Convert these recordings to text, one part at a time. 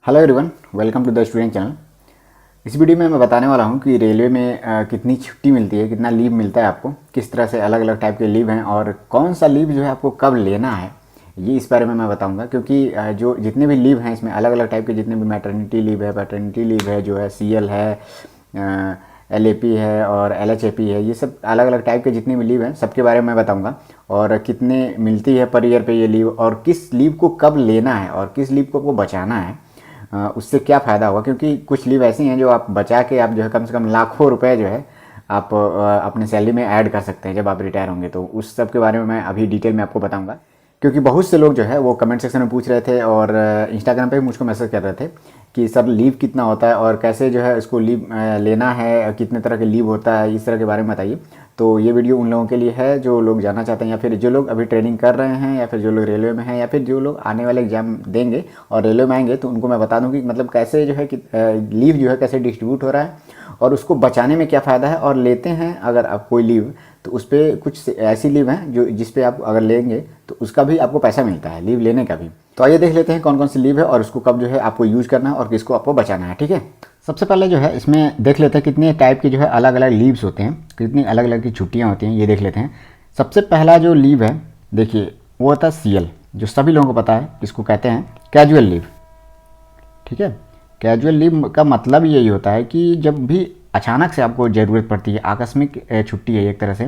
Hello everyone, welcome to the student channel. इस video में मैं बताने वाला हूं कि रेलवे में कितनी छुट्टी मिलती है, कितना लीव मिलता है आपको, किस तरह से अलग अलग टाइप के लीव हैं और कौन सा लीव जो है आपको कब लेना है, ये इस बारे में मैं बताऊंगा। क्योंकि जो जितने भी लीव हैं इसमें अलग अलग टाइप के, जितने भी मैटरनिटी लीव है, पैटर्निटी लीव है, जो है CL है, LAP है और LHAP है, ये सब अलग अलग टाइप के जितने भी लीव हैं सबके बारे में मैं बताऊंगा। और कितने मिलती है पर ईयर पे ये लीव, और किस लीव को कब लेना है और किस लीव को आपको बचाना है, उससे क्या फ़ायदा होगा। क्योंकि कुछ लीव ऐसी हैं जो आप बचा के आप जो है कम से कम लाखों रुपए जो है आप अपने सैलरी में ऐड कर सकते हैं जब आप रिटायर होंगे। तो उस सब के बारे में मैं अभी डिटेल में आपको बताऊंगा। क्योंकि बहुत से लोग जो है वो कमेंट सेक्शन में पूछ रहे थे और इंस्टाग्राम पे भी मुझको मैसेज कर रहे थे कि सर लीव कितना होता है और कैसे जो है इसको लीव लेना है, कितने तरह के लीव होता है, इस तरह के बारे में बताइए। तो ये वीडियो उन लोगों के लिए है जो लोग जानना चाहते हैं, या फिर जो लोग अभी ट्रेनिंग कर रहे हैं, या फिर जो लोग रेलवे में हैं, या फिर जो लोग आने वाले एग्जाम देंगे और रेलवे में आएंगे। तो उनको मैं बता दूं कि मतलब कैसे जो है कि लीव जो है कैसे डिस्ट्रीब्यूट हो रहा है और उसको बचाने में क्या फ़ायदा है। और लेते हैं अगर आप कोई लीव तो उस पर कुछ ऐसी लीव हैं जो जिस पे आप अगर लेंगे तो उसका भी आपको पैसा मिलता है, लीव लेने का भी। तो आइए देख लेते हैं कौन कौन सी लीव है और उसको कब जो है आपको यूज़ करना है और किसको आपको बचाना है। ठीक है, सबसे पहले जो है इसमें देख लेते हैं कितने टाइप के जो है अलग अलग लीव्स होते हैं, कितनी अलग अलग की छुट्टियां होती हैं, ये देख लेते हैं। सबसे पहला जो लीव है देखिए वो होता है CL, जो सभी लोगों को पता है, इसको कहते हैं कैजुअल लीव। ठीक है, कैजुअल लीव का मतलब यही होता है कि जब भी अचानक से आपको ज़रूरत पड़ती है, आकस्मिक छुट्टी है एक तरह से,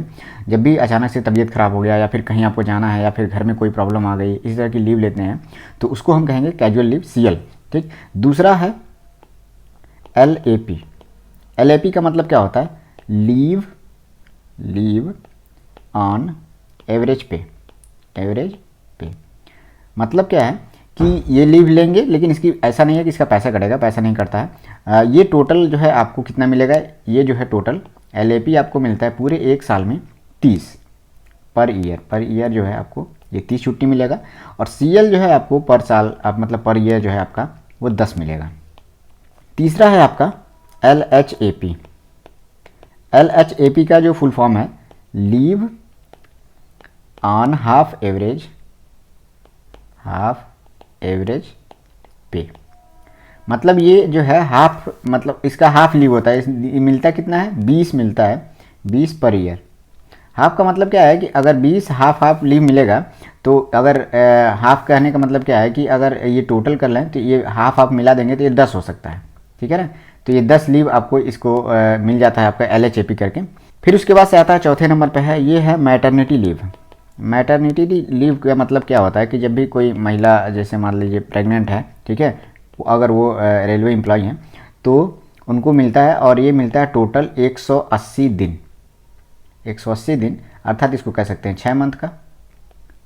जब भी अचानक से तबीयत ख़राब हो गया या फिर कहीं आपको जाना है या फिर घर में कोई प्रॉब्लम आ गई, इस तरह की लीव लेते हैं तो उसको हम कहेंगे कैजुअल लीव CL। ठीक, दूसरा है LAP। LAP का मतलब क्या होता है? लीव ऑन एवरेज पे। एवरेज पे मतलब क्या है कि ये लीव लेंगे लेकिन इसकी ऐसा नहीं है कि इसका पैसा कटेगा, पैसा नहीं कटता है। ये टोटल जो है आपको कितना मिलेगा, ये जो है टोटल LAP आपको मिलता है पूरे एक साल में 30 पर ईयर जो है आपको ये 30 छुट्टी मिलेगा। और CL जो है आपको पर साल आप मतलब पर ईयर जो है आपका वो 10 मिलेगा। तीसरा है आपका LHAP। LHAP का जो फुल फॉर्म है लीव ऑन हाफ एवरेज पे। मतलब ये जो है हाफ, मतलब इसका हाफ लीव होता है। ये मिलता कितना है? 20 मिलता है, 20 पर ईयर। हाफ का मतलब क्या है कि अगर 20 हाफ लीव मिलेगा तो अगर हाफ कहने का मतलब क्या है कि अगर ये टोटल कर लें तो ये हाफ मिला देंगे तो ये 10 हो सकता है। ठीक है ना, तो ये 10 लीव आपको इसको मिल जाता है आपका LHAP करके। फिर उसके बाद से आता है चौथे नंबर पे है, ये है मैटरनिटी लीव। मैटरनिटी लीव का मतलब क्या होता है कि जब भी कोई महिला जैसे मान लीजिए प्रेग्नेंट है, ठीक है, अगर वो रेलवे एम्प्लॉय हैं तो उनको मिलता है, और ये मिलता है टोटल 180 दिन। 180 दिन अर्थात इसको कह सकते हैं 6 मंथ का,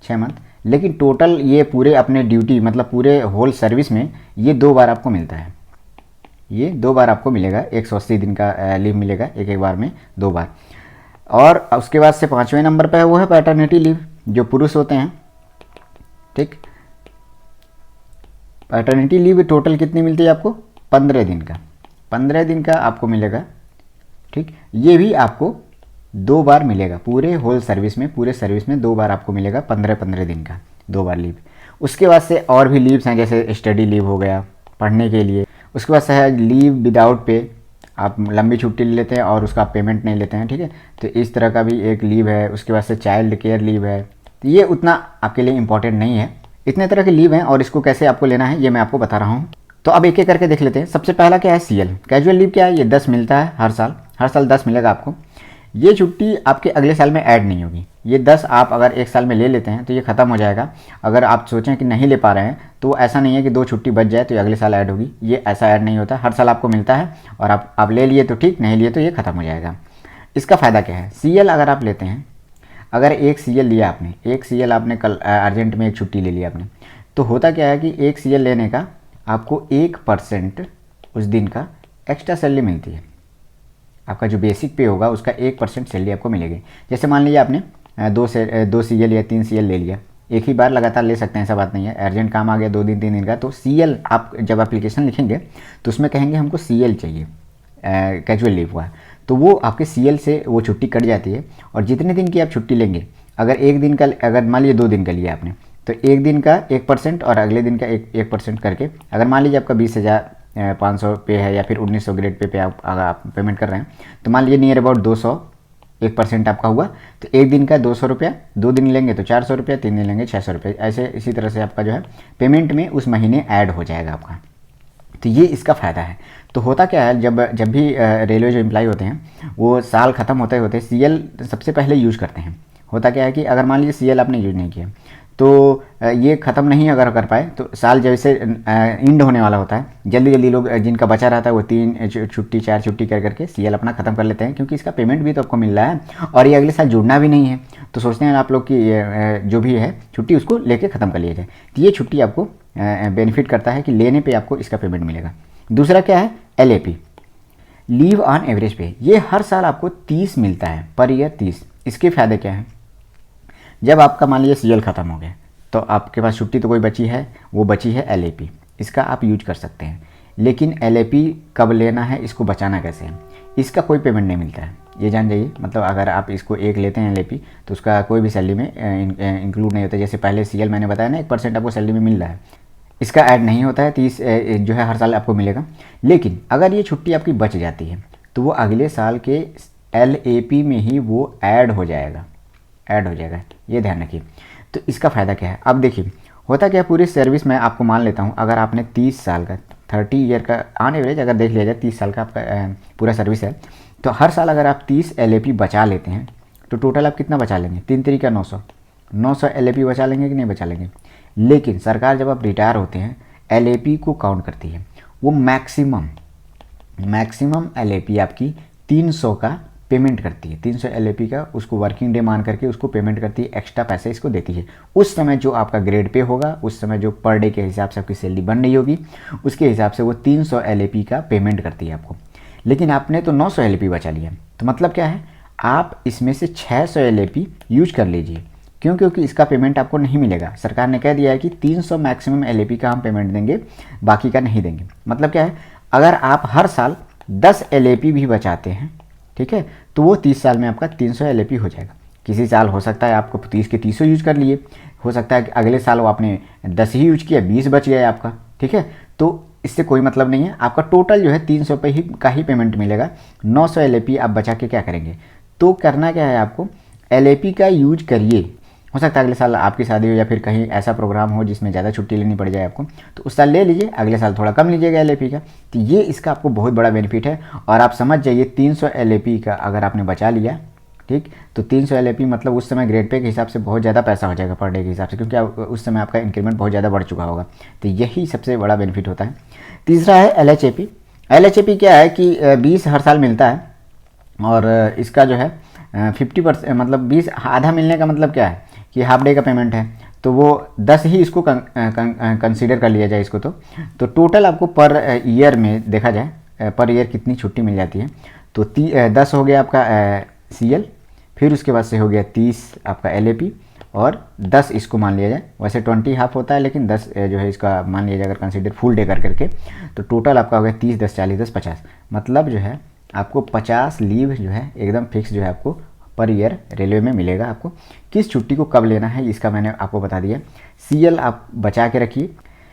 6 मंथ। लेकिन टोटल ये पूरे अपने ड्यूटी मतलब पूरे होल सर्विस में ये 2 बार आपको मिलता है। ये 2 बार आपको मिलेगा, 180 दिन का लीव मिलेगा एक बार में 2 बार। और उसके बाद से 5वें नंबर पे है वो है पैटर्निटी लीव, जो पुरुष होते हैं। ठीक, पैटर्निटी लीव टोटल कितनी मिलती है आपको? 15 दिन का, 15 दिन का आपको मिलेगा। ठीक, ये भी आपको 2 बार मिलेगा पूरे होल सर्विस में, पूरे सर्विस में 2 बार आपको मिलेगा 15 दिन का 2 बार लीव। उसके बाद से और भी लीव्स हैं, जैसे स्टडी लीव हो गया पढ़ने के लिए। उसके बाद से है लीव विदाउट पे, आप लंबी छुट्टी ले लेते हैं और उसका पेमेंट नहीं लेते हैं। ठीक है, तो इस तरह का भी एक लीव है। उसके बाद से चाइल्ड केयर लीव है, तो ये उतना आपके लिए इंपॉर्टेंट नहीं है। इतने तरह के लीव हैं और इसको कैसे आपको लेना है ये मैं आपको बता रहा हूँ। तो अब एक एक करके देख लेते हैं। सबसे पहला क्या है? CL casual leave. क्या है? ये 10 मिलता है हर साल 10 मिलेगा आपको। ये छुट्टी आपके अगले साल में ऐड नहीं होगी। ये 10 आप अगर एक साल में ले लेते हैं तो ये ख़त्म हो जाएगा। अगर आप सोचें कि नहीं ले पा रहे हैं तो ऐसा नहीं है कि 2 छुट्टी बच जाए तो ये अगले साल ऐड होगी, ये ऐसा ऐड नहीं होता। हर साल आपको मिलता है और आप ले लिए तो ठीक, नहीं लिए तो ये ख़त्म हो जाएगा। इसका फ़ायदा क्या है? CL अगर आप लेते हैं, अगर एक CL लिया आपने, एक CL आपने कल अर्जेंट में एक छुट्टी ले लिया आपने, तो होता क्या है कि एक CL लेने का आपको 1% उस दिन का एक्स्ट्रा सैलरी मिलती है। आपका जो बेसिक पे होगा उसका 1% सैलरी आपको मिलेगी। जैसे मान लीजिए आपने 2 CL या 3 CL ले लिया, एक ही बार लगातार ले सकते हैं, ऐसा बात नहीं है। अर्जेंट काम आ गया 2 दिन 3 दिन का, तो CL आप जब एप्लीकेशन लिखेंगे तो उसमें कहेंगे हमको CL चाहिए, कैजुअल लीव हुआ, तो वो आपके CL से वो छुट्टी कट जाती है। और जितने दिन की आप छुट्टी लेंगे, अगर एक दिन का, अगर मान लीजिए 2 दिन का लिया आपने, तो एक दिन का 1% और अगले दिन का 1% करके, अगर मान लीजिए आपका 20,500 पे है या फिर 1900 ग्रेड पे अगर आप पेमेंट कर रहे हैं, तो मान लीजिए नियर अबाउट 200 1% आपका हुआ, तो एक दिन का 200 रुपया, 2 दिन लेंगे तो 400 रुपया, 3 दिन लेंगे 600 रुपये, ऐसे इसी तरह से आपका जो है पेमेंट में उस महीने ऐड हो जाएगा आपका। तो ये इसका फ़ायदा है। तो होता क्या है, जब भी रेलवे जो एम्प्लॉय होते हैं वो साल ख़त्म होते होते सीएल सबसे पहले यूज़ करते हैं। होता क्या है कि अगर मान लीजिए सीएल आपने यूज़ नहीं किया तो ये ख़त्म नहीं अगर कर पाए तो साल जैसे इंड होने वाला होता है, जल्दी जल्दी लोग जिनका बचा रहता है वो 3 छुट्टी 4 छुट्टी कर करके सीएल अपना ख़त्म कर लेते हैं, क्योंकि इसका पेमेंट भी तो आपको मिल रहा है और ये अगले साल जुड़ना भी नहीं है। तो सोचते हैं आप लोग कि जो भी है छुट्टी उसको लेके ख़त्म कर लिया जाए। तो ये छुट्टी आपको बेनिफिट करता है कि लेने पे आपको इसका पेमेंट मिलेगा। दूसरा क्या है, LAP, लीव ऑन एवरेज पे। ये हर साल आपको 30 मिलता है, पर ईयर 30। इसके फ़ायदे क्या हैं, जब आपका मान लीजिए सीएल ख़त्म हो गया तो आपके पास छुट्टी तो कोई बची है, वो बची है LAP, इसका आप यूज कर सकते हैं। लेकिन LAP कब लेना है, इसको बचाना कैसे है, इसका कोई पेमेंट नहीं मिलता है, ये जान जाइए। मतलब अगर आप इसको एक लेते हैं LAP तो उसका कोई भी सैलरी में इंक्लूड नहीं होता। जैसे पहले सीएल मैंने बताया ना 1% आपको सैलरी में मिल रहा है, इसका ऐड नहीं होता है, 30 जो है हर साल आपको मिलेगा। लेकिन अगर ये छुट्टी आपकी बच जाती है तो वो अगले साल के LAP में ही वो ऐड हो जाएगा, ये ध्यान रखिए। तो इसका फ़ायदा क्या है, अब देखिए होता क्या है, पूरी सर्विस में आपको मान लेता हूँ, अगर आपने 30 साल का 30 ईयर का ऑन एवरेज अगर देख लिया जाए 30 साल का आपका पूरा सर्विस है, तो हर साल अगर आप 30 LAP बचा लेते हैं तो टोटल आप कितना बचा लेंगे, 3 तरीका 900 LAP बचा लेंगे कि नहीं बचा लेंगे। लेकिन सरकार जब आप रिटायर होते हैं LAP को काउंट करती है, वो मैक्सिमम LAP आपकी 300 का पेमेंट करती है, 300 LAP का उसको वर्किंग डे मान करके उसको पेमेंट करती है, एक्स्ट्रा पैसे इसको देती है। उस समय जो आपका ग्रेड पे होगा, उस समय जो पर डे के हिसाब से आपकी सैलरी बन रही होगी, उसके हिसाब से वो 300 LAP का पेमेंट करती है आपको। लेकिन आपने तो 900 LAP बचा लिया, तो मतलब क्या है, आप इसमें से 600 LAP यूज कर लीजिए। क्यों, क्योंकि इसका पेमेंट आपको नहीं मिलेगा। सरकार ने कह दिया है कि 300 मैक्सिमम LAP का हम पेमेंट देंगे, बाकी का नहीं देंगे। मतलब क्या है, अगर आप हर साल 10 LAP भी बचाते हैं, ठीक है, तो वो 30 साल में आपका 300 LAP हो जाएगा। किसी साल हो सकता है आपको 30 के 300 यूज कर लिए, हो सकता है कि अगले साल वो आपने 10 ही यूज किया, 20 बच गया आपका, ठीक है। तो इससे कोई मतलब नहीं है, आपका टोटल जो है 300 पे ही का ही पेमेंट मिलेगा। 900 LAP आप बचा के क्या करेंगे, तो करना क्या है आपको, LAP का यूज करिए। हो सकता है अगले साल आपकी शादी हो या फिर कहीं ऐसा प्रोग्राम हो जिसमें ज़्यादा छुट्टी लेनी पड़ जाए आपको, तो उस साल ले लीजिए, अगले साल थोड़ा कम लीजिएगा LAP का। तो ये इसका आपको बहुत बड़ा बेनिफिट है। और आप समझ जाइए 300 LAP का अगर आपने बचा लिया, ठीक, तो 300 LAP मतलब उस समय ग्रेड पे के हिसाब से बहुत ज़्यादा पैसा हो जाएगा पर डे के हिसाब से, क्योंकि उस समय आपका इंक्रीमेंट बहुत ज़्यादा बढ़ चुका होगा। तो यही सबसे बड़ा बेनिफिट होता है। तीसरा है LHAP। LHAP क्या है कि 20 हर साल मिलता है, और इसका जो है 50% मतलब 20 आधा मिलने का मतलब क्या है कि हाफ डे का पेमेंट है, तो वो 10 ही इसको कंसीडर कर लिया जाए इसको। तो टोटल आपको पर ईयर में देखा जाए पर ईयर कितनी छुट्टी मिल जाती है, तो 10 हो गया आपका CL, फिर उसके बाद से हो गया 30 आपका LAP, और 10 इसको मान लिया जाए। वैसे 20 हाफ होता है, लेकिन 10 जो है इसका मान लिया जाए अगर कंसीडर फुल डे कर करके, तो टोटल आपका हो गया 30 10 40 10 50। मतलब जो है आपको 50 लीव जो है एकदम फिक्स जो है आपको पर ईयर रेलवे में मिलेगा। आपको किस छुट्टी को कब लेना है इसका मैंने आपको बता दिया। CL आप बचा के रखिए,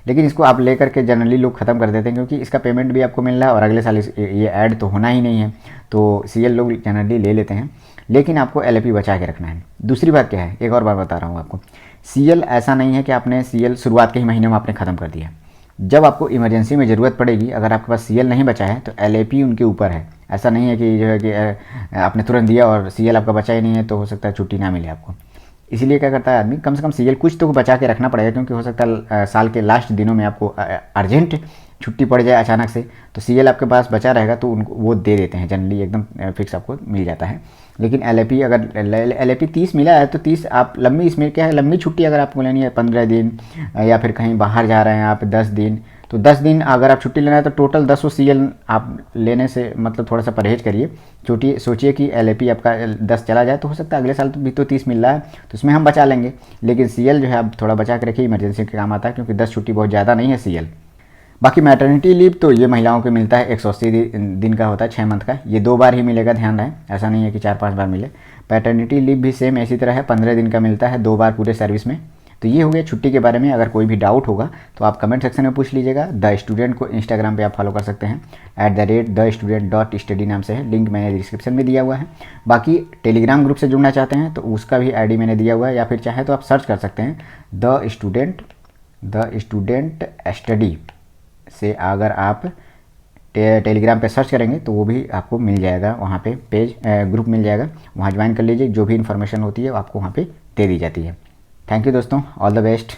लेकिन इसको आप लेकर के जनरली लोग ख़त्म कर देते हैं, क्योंकि इसका पेमेंट भी आपको मिल रहा है और अगले साल ये ऐड तो होना ही नहीं है, तो CL लोग जनरली ले लेते हैं। लेकिन आपको LAP बचा के रखना है। दूसरी बात क्या है, एक और बात बता रहा हूँ आपको, CL ऐसा नहीं है कि आपने CL शुरुआत के ही महीने में आपने ख़त्म कर दिया। जब आपको इमरजेंसी में ज़रूरत पड़ेगी, अगर आपके पास CL नहीं बचा है तो LAP उनके ऊपर है। ऐसा नहीं है कि जो है कि आपने तुरंत दिया और CL आपका बचा ही नहीं है तो हो सकता है छुट्टी ना मिले आपको। इसीलिए क्या करता है आदमी, कम से कम CL कुछ तो बचा के रखना पड़ेगा, क्योंकि हो सकता है साल के लास्ट दिनों में आपको अर्जेंट छुट्टी पड़ जाए अचानक से, तो CL आपके पास बचा रहेगा तो उनको वो दे देते हैं, जनरली एकदम फिक्स आपको मिल जाता है। लेकिन LAP अगर LAP 30 मिला है तो 30 आप लंबी, इसमें क्या है लंबी छुट्टी अगर आपको लेनी है 15 दिन, या फिर कहीं बाहर जा रहे हैं आप 10 दिन, तो 10 दिन अगर आप छुट्टी लेना है तो टोटल 10 CL आप लेने से मतलब थोड़ा सा परहेज करिए। सोचिए कि LAP आपका 10 चला जाए तो हो सकता है अगले साल तो भी तो 30 मिल रहा है, तो उसमें हम बचा लेंगे। लेकिन CL जो है आप थोड़ा बचा के रखिए, इमरजेंसी के काम आता है, क्योंकि 10 छुट्टी बहुत ज़्यादा नहीं है CL। बाकी मैटरनिटी लीव तो ये महिलाओं को मिलता है 180 दिन का होता है, 6 मंथ का, ये 2 बार ही मिलेगा, ध्यान रहे, ऐसा नहीं है कि 4-5 बार मिले। पैटर्निटी लीव भी सेम इसी तरह है, 15 दिन का मिलता है 2 बार पूरे सर्विस में। तो ये हो गया छुट्टी के बारे में। अगर कोई भी डाउट होगा तो आप कमेंट सेक्शन में पूछ लीजिएगा। द स्टूडेंट को इंस्टाग्राम पे आप फॉलो कर सकते हैं, @thestudent.study नाम से है, लिंक मैंने डिस्क्रिप्शन में दिया हुआ है। बाकी टेलीग्राम ग्रुप से जुड़ना चाहते हैं तो उसका भी ID मैंने दिया हुआ है, या फिर चाहे तो आप सर्च कर सकते हैं द स्टूडेंट स्टडी से। अगर आप टेलीग्राम पे सर्च करेंगे तो वो भी आपको मिल जाएगा, वहाँ पे पेज ग्रुप मिल जाएगा, वहाँ ज्वाइन कर लीजिए। जो भी इन्फॉर्मेशन होती है वो आपको वहाँ पे दे दी जाती है। थैंक यू दोस्तों, ऑल द बेस्ट।